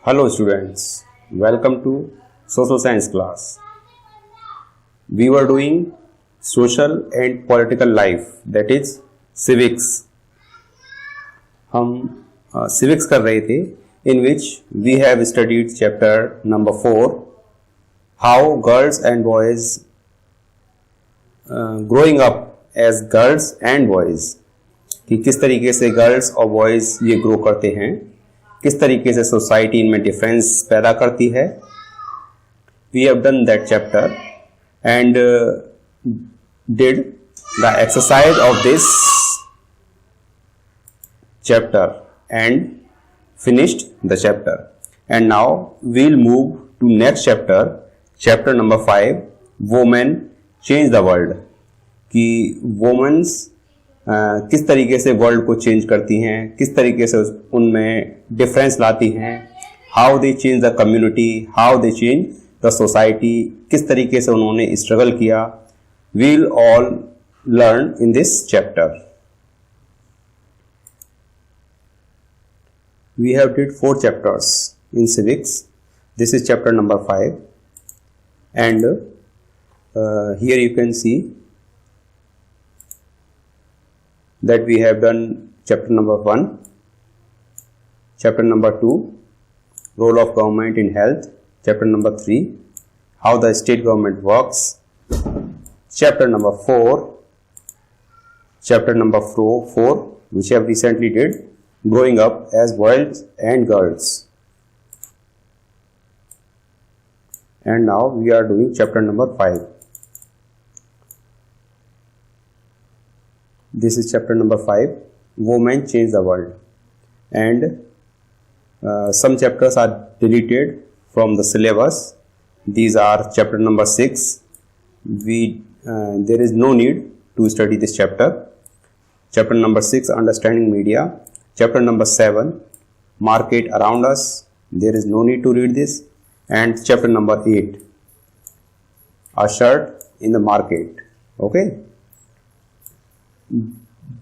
Hello students, welcome to social science class. We were doing social and political life, that is civics. हम civics कर रहे थे, in which we have studied chapter number 4, how girls and boys growing up as girls and boys, कि किस तरीके से girls और boys ये ग्रो करते हैं, किस तरीके से सोसाइटी इनमें डिफरेंस पैदा करती है. We have done that chapter and did the exercise of this chapter and finished the chapter. And now we'll move to next chapter, chapter number 5, women change the world. कि women's किस तरीके से world को change करती हैं, किस तरीके से उनमें डिफरेंस लाती हैं, how they change the community, how they change the society, किस तरीके से उन्होंने स्ट्रगल किया. We'll all learn in this chapter. We have did 4 chapters in civics. This is chapter number 5, and here you can see that we have done chapter number 1, chapter number 2, role of government in health, chapter number 3, how the state government works, chapter number 4, chapter number 4 which I have recently did, growing up as boys and girls. And now we are doing chapter number 5. This is chapter number 5, women change the world. And some chapters are deleted from the syllabus. These are chapter number 6. There is no need to study this chapter. Chapter number 6, understanding media. Chapter number 7, market around us. There is no need to read this. And chapter number 8, a shirt in the market. Okay.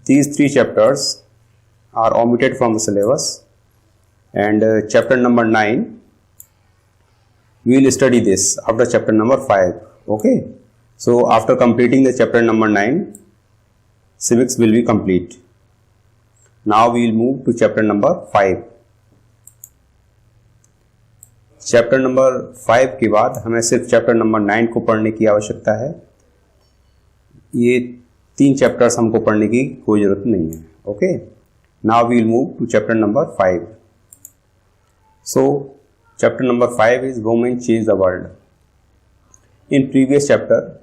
These 3 chapters are omitted from the syllabus. And chapter number 9, we will study this after chapter number 5. Okay. So after completing the chapter number 9, civics will be complete. Now we will move to chapter number 5. Chapter number 5 के बाद हमें सिर्फ chapter number 9 को पढ़ने की आवश्यकता है. ये 3 चैप्टर्स हमको पढ़ने की कोई ज़रूरत नहीं है. Okay. Now we will move to chapter number 5. So chapter number 5 is women change the world. In previous chapter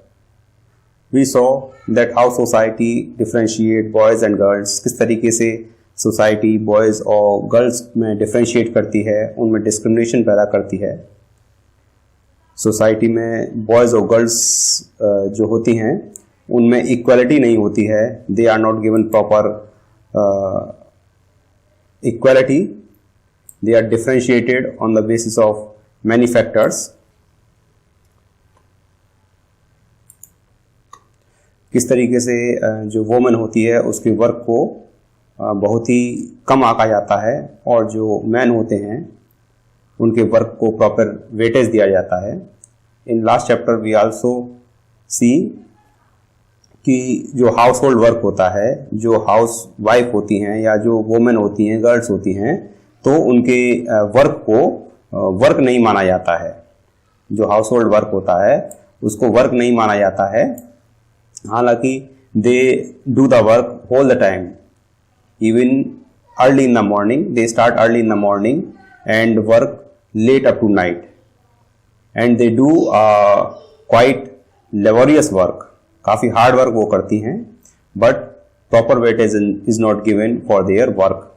we saw that how society differentiate boys and girls, किस तरीके से सोसाइटी बॉयज़ और गर्ल्स में differentiate करती है, उनमें discrimination पैदा करती है. सोसाइटी में बॉयज़ और गर्ल्स जो होती हैं उनमें इक्वालिटी नहीं होती है. They are not given proper equality. They are differentiated on the basis of many factors. किस तरीके से जो वोमन होती है उसके वर्क को बहुत ही कम आंका जाता है और जो मैन होते हैं उनके वर्क को प्रॉपर वेटेज दिया जाता है. In last chapter we also see कि जो हाउस होल्ड वर्क होता है, जो हाउस वाइफ होती हैं या जो वोमेन होती हैं, गर्ल्स होती हैं, तो उनके वर्क को वर्क नहीं माना जाता है. जो हाउस होल्ड वर्क होता है उसको वर्क नहीं माना जाता है. हालांकि they do the work whole the time. Even early in the morning, they start early in the morning and work late up to night. And they do quite laborious work. काफ़ी hard work वो करती हैं, but proper weightage is not given for their work.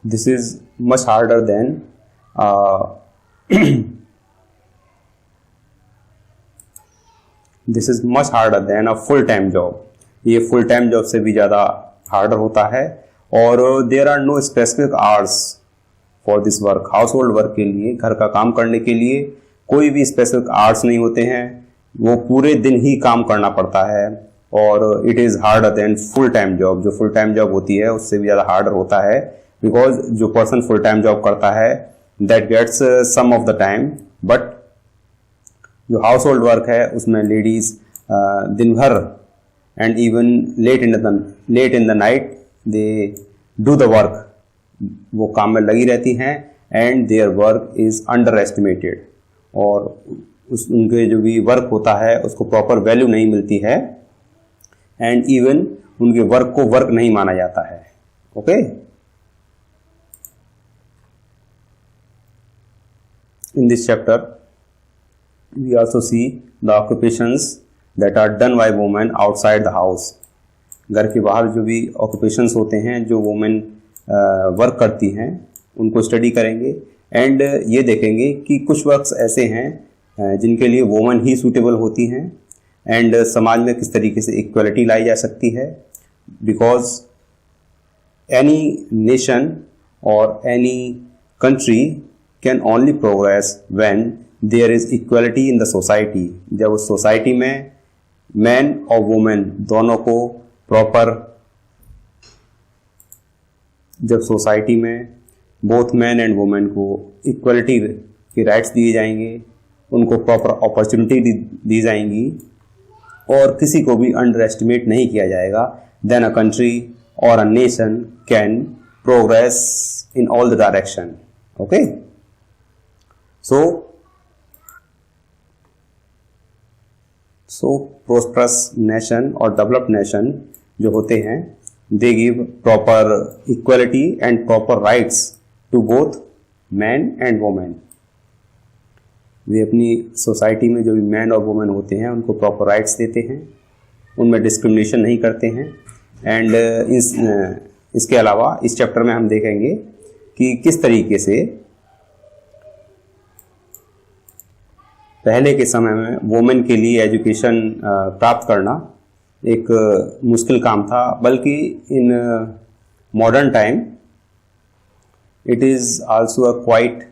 This is much harder than this is much harder than a full time job. ये full time job से भी ज़्यादा harder होता है. और there are no specific hours for this work. Household work के लिए, घर का काम करने के लिए कोई भी स्पेसिफिक आवर्स नहीं होते हैं. वो पूरे दिन ही काम करना पड़ता है और it is harder than full time job. जो फुल टाइम जॉब होती है उससे भी ज़्यादा हार्डर होता है, बिकॉज जो पर्सन फुल टाइम जॉब करता है that gets some of the time, but जो हाउस होल्ड वर्क है उसमें लेडीज दिन भर and even late in the night they do the work, वो काम में लगी रहती हैं and their work is underestimated, और उनके जो भी वर्क होता है उसको प्रॉपर वैल्यू नहीं मिलती है एंड इवन उनके वर्क को वर्क नहीं माना जाता है। Okay, in this chapter we also see the occupations that are done by women outside the house। घर के बाहर जो भी occupations होते हैं जो women वर्क करती हैं उनको स्टडी करेंगे एंड ये देखेंगे कि कुछ वर्क्स ऐसे हैं जिनके लिए वोमेन ही सूटेबल होती हैं एंड समाज में किस तरीके से इक्वलिटी लाई जा सकती है, बिकॉज एनी नेशन और any country can only progress when there is equality in the society. जब उस सोसाइटी में मैन और वुमेन दोनों को प्रॉपर, जब सोसाइटी में बोथ मैन एंड वुमेन को इक्वलिटी के राइट्स दिए जाएंगे, उनको प्रॉपर अपॉर्चुनिटी दी जाएंगी और किसी को भी अंडर एस्टिमेट नहीं किया जाएगा, देन अ कंट्री और a nation can progress in all the direction. Okay, so prosperous nation और डेवलप्ड नेशन जो होते हैं they give proper equality and proper rights to both man and women. वे अपनी सोसाइटी में जो भी मैन और वुमेन होते हैं उनको प्रॉपर राइट्स देते हैं, उनमें डिस्क्रिमिनेशन नहीं करते हैं एंड इसके अलावा इस चैप्टर में हम देखेंगे कि किस तरीके से पहले के समय में वुमेन के लिए एजुकेशन प्राप्त करना एक मुश्किल काम था, बल्कि in modern time it is also a quite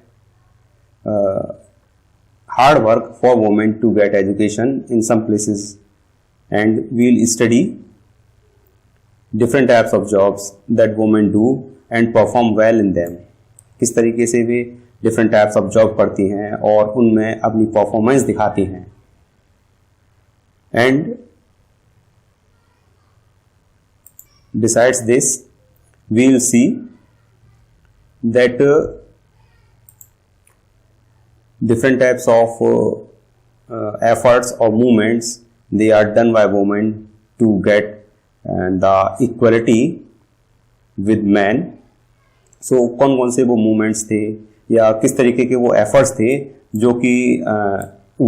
hard work for women to get education in some places, and we'll study different types of jobs that women do and perform well in them। किस तरीके से वे different types of job करती हैं और उनमें अपनी performance दिखाती हैं। And besides this we'll see that different types of efforts or movements they are done by women to get the equality with men। so कौन कौन से वो movements थे या किस तरीके के वो efforts थे जो कि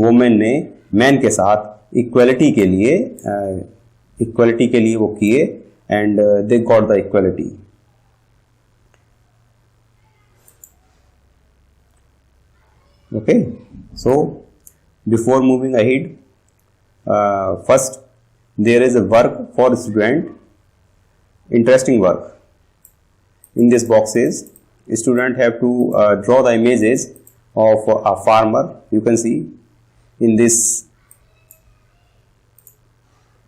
women ने men के साथ equality के लिए वो किए and they got the equality। Okay, so before moving ahead, first there is a work for student, interesting work. In this boxes, student have to draw the images of a farmer. You can see in this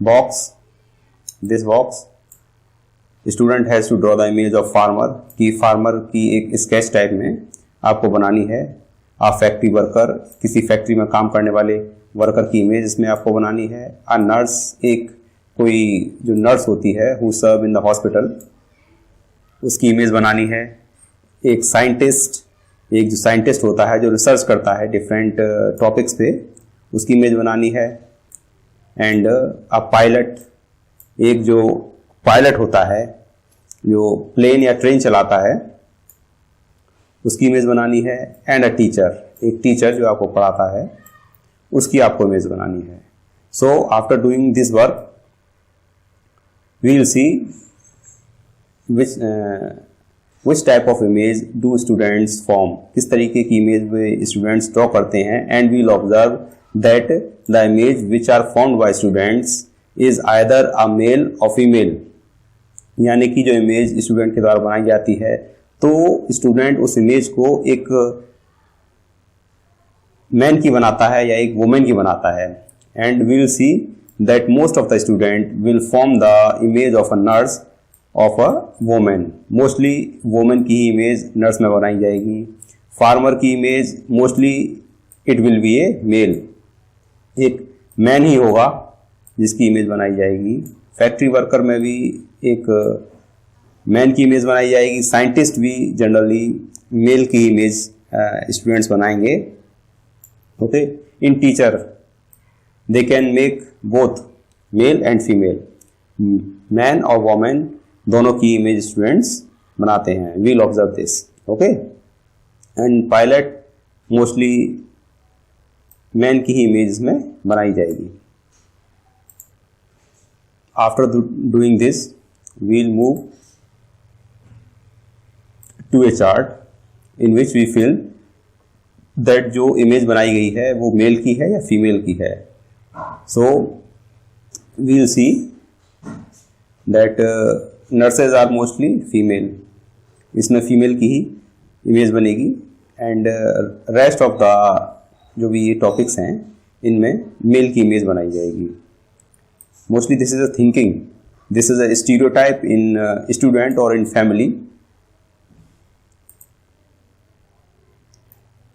box, student has to draw the image of farmer। कि farmer की एक sketch type में आपको बनानी है। आप factory worker, किसी factory में काम करने वाले वर्कर की इमेज इसमें आपको बनानी है। अ नर्स, एक कोई जो नर्स होती है who serve in the hospital, उसकी इमेज बनानी है। एक साइंटिस्ट, एक जो साइंटिस्ट होता है जो रिसर्च करता है डिफरेंट टॉपिक्स पे, उसकी इमेज बनानी है। एंड अ पायलट, एक जो पायलट होता है जो प्लेन या ट्रेन चलाता है, उसकी इमेज बनानी है। एंड अ टीचर, एक टीचर जो आपको पढ़ाता है उसकी आपको इमेज बनानी है। So after doing this work we will see which type of image do students form, किस तरीके की इमेज वे स्टूडेंट्स ड्रॉ करते हैं। And we will observe that the image which are formed by students is either a male और female, यानी कि जो इमेज स्टूडेंट के द्वारा बनाई जाती है तो स्टूडेंट उस इमेज को एक मैन की बनाता है या एक वुमेन की बनाता है। And we will see that most of the student will form the image of a nurse of a women, mostly women की इमेज नर्स में बनाई जाएगी। फार्मर की image mostly it will be a male, एक man ही होगा जिसकी image बनाई जाएगी। फैक्ट्री वर्कर में भी एक मैन की इमेज बनाई जाएगी। साइंटिस्ट भी जनरली मेल की इमेज स्टूडेंट्स बनाएंगे। Okay, in teacher they can make both male and female, man और वोमेन दोनों की इमेज स्टूडेंट्स बनाते हैं। We'll observe this. Okay, and pilot mostly man की ही इमेज में बनाई जाएगी। After doing this we'll move to a chart in which we fill that जो इमेज बनाई गई है वो मेल की है या फीमेल की है। So we'll see that nurses are mostly female, इसमें फीमेल की ही इमेज बनेगी। एंड रेस्ट ऑफ द जो भी ये टॉपिक्स हैं इनमें मेल की इमेज बनाई जाएगी। Mostly this is a thinking, this is a stereotype in student और in family.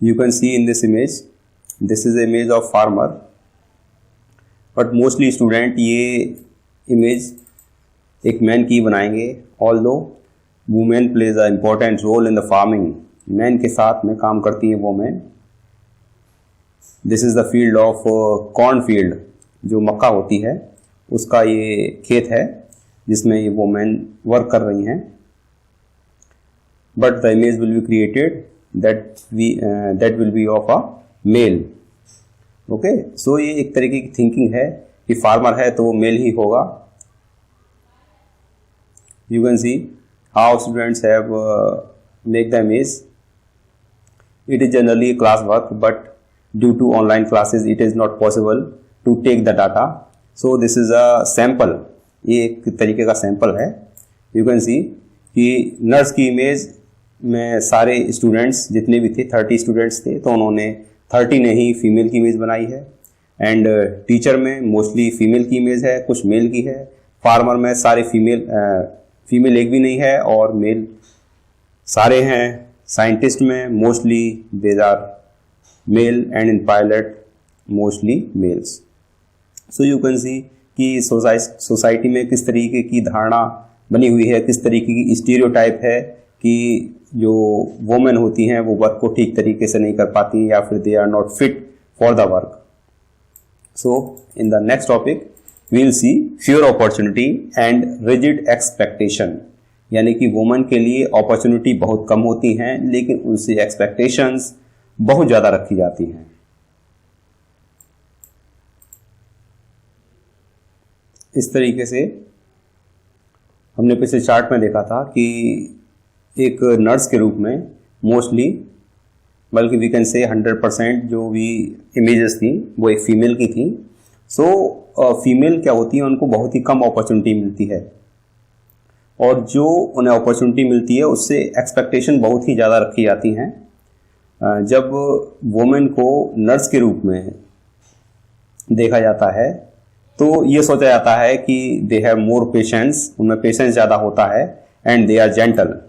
You can see in this image, this is the image of farmer, but mostly student ये image एक man की बनाएंगे। Although women plays a important role in the farming, man के साथ में काम करती है women। This is the field of corn field, जो मक्का होती है उसका ये खेत है जिसमें ये women वर्क कर रही हैं। But the image will be created that will be of a male. Okay, so ये एक तरीके की थिंकिंग है कि फार्मर है तो वो मेल ही होगा। You can see how students have make the image. It is generally a class work, but due to online classes it is not possible to take the data. So this is a sample, ये एक तरीके का sample है। You can see कि nurse की image में सारे students जितने भी थे 30 स्टूडेंट्स थे तो उन्होंने 30 ने ही फीमेल की इमेज बनाई है। एंड टीचर में मोस्टली फीमेल की इमेज है, कुछ मेल की है। फार्मर में सारे फीमेल एक भी नहीं है और मेल सारे हैं। साइंटिस्ट में mostly there are male and in pilot mostly males. So you can see कि सोसाइटी में किस तरीके की धारणा बनी हुई है, किस तरीके की स्टीरियोटाइप है कि जो वोमेन होती हैं वो वर्क को ठीक तरीके से नहीं कर पाती या फिर they are not fit for the work. So in the next topic we will see fewer opportunity and rigid expectation, यानी कि वोमेन के लिए अपॉर्चुनिटी बहुत कम होती हैं लेकिन उनसे एक्सपेक्टेशंस बहुत ज़्यादा रखी जाती हैं। इस तरीके से हमने पिछले चार्ट में देखा था कि एक नर्स के रूप में मोस्टली, बल्कि वी कैन से 100% जो भी इमेजेस थी वो एक फीमेल की थी। सो फीमेल क्या होती है, उनको बहुत ही कम अपॉर्चुनिटी मिलती है और जो उन्हें अपॉर्चुनिटी मिलती है उससे एक्सपेक्टेशन बहुत ही ज़्यादा रखी जाती हैं। जब वोमेन को नर्स के रूप में देखा जाता है तो ये सोचा जाता है कि दे हैव मोर पेशेंस, उनमें पेशेंस ज़्यादा होता है एंड दे आर जेंटल,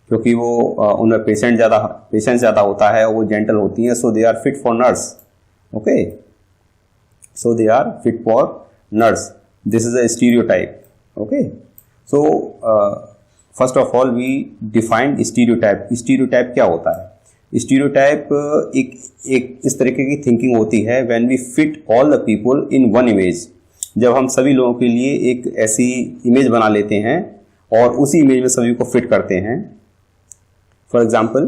क्योंकि वो उनमें पेशेंस ज़्यादा होता है और वो जेंटल होती हैं। So they are fit for nurse. Okay, so they are fit for nurse. This is a stereotype. Okay, so first of all we defined stereotype. Stereotype क्या होता है? स्टीरियोटाइप एक इस तरीके की थिंकिंग होती है when we fit all the people in one image, जब हम सभी लोगों के लिए एक ऐसी इमेज बना लेते हैं और उसी इमेज में सभी को फिट करते हैं। फॉर एग्जाम्पल,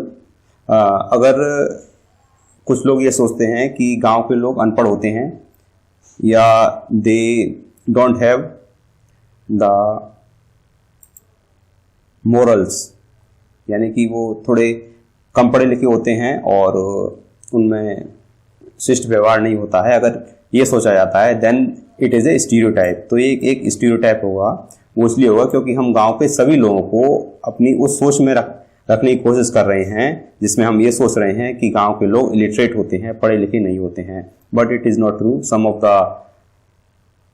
अगर कुछ लोग ये सोचते हैं कि गांव के लोग अनपढ़ होते हैं या they don't have the morals, यानी कि वो थोड़े कम पढ़े लिखे होते हैं और उनमें शिष्ट व्यवहार नहीं होता है, अगर ये सोचा जाता है then it is a stereotype. तो ये एक स्टीरियोटाइप होगा। वो इसलिए होगा क्योंकि हम गांव के सभी लोगों को अपनी उस सोच में रखने की कोशिश कर रहे हैं जिसमें हम ये सोच रहे हैं कि गांव के लोग इलिटरेट होते हैं, पढ़े लिखे नहीं होते हैं। But it is not true. Some of the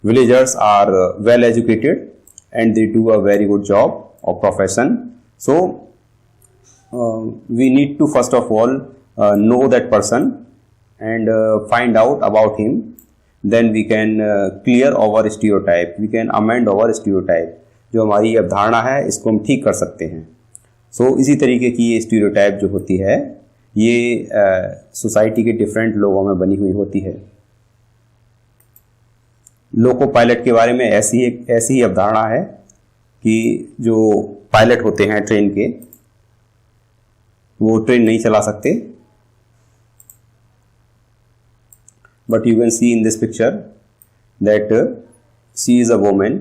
villagers are well educated and they do a very good job or profession. So we need to first of all know that person and find out about him. Then we can clear our stereotype, we can amend our stereotype. जो हमारी अवधारणा है इसको हम ठीक कर सकते हैं. सो इसी तरीके की ये स्टीरियोटाइप जो होती है ये सोसाइटी के डिफरेंट लोगों में बनी हुई होती है. लोको पायलट के बारे में ऐसी ही अवधारणा है कि जो पायलट होते हैं ट्रेन के, वो ट्रेन नहीं चला सकते. But you can C in this picture that she is a woman.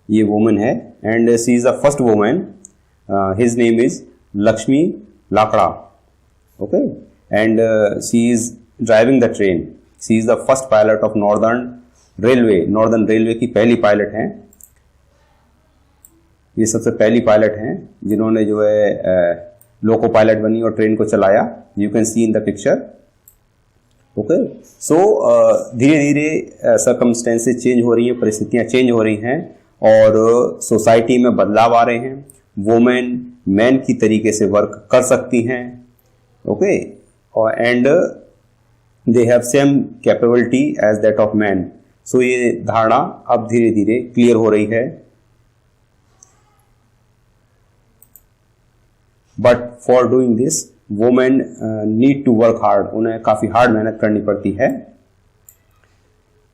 ये वुमन है and she is the first woman. His name is Lakshmi Lakra. Okay, and she is driving the train. She is the first pilot of Northern Railway. Northern Railway की पहली pilot हैं. ये सबसे पहली pilot हैं जिन्होंने जो है लोको पायलट बनी और ट्रेन को चलाया. You can see in the picture. Okay, so धीरे धीरे सर्कमस्टेंसेस चेंज हो रही हैं, परिस्थितियां चेंज हो रही हैं और सोसाइटी में बदलाव आ रहे हैं. वुमेन मैन की तरीके से वर्क कर सकती हैं. ओके, और and they have same capability as that of man. So ये धारणा अब धीरे धीरे क्लियर हो रही है. But for doing this women need to work hard. उन्हें काफी हार्ड मेहनत करनी पड़ती है.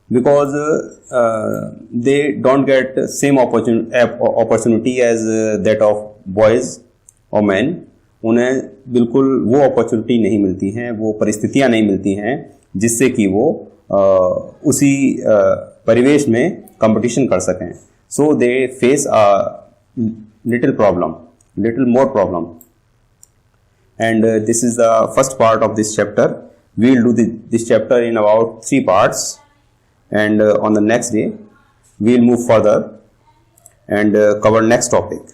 Because they don't get same opportunity as that of boys or men. उन्हें बिल्कुल वो अपॉर्चुनिटी नहीं मिलती हैं, वो परिस्थितियां नहीं मिलती हैं जिससे कि वो उसी परिवेश में कंपटीशन कर सकें. So they face a little more problem. And this is the first part of this chapter. We will do this chapter in about 3 parts. And on the next day we'll move further and cover next topic.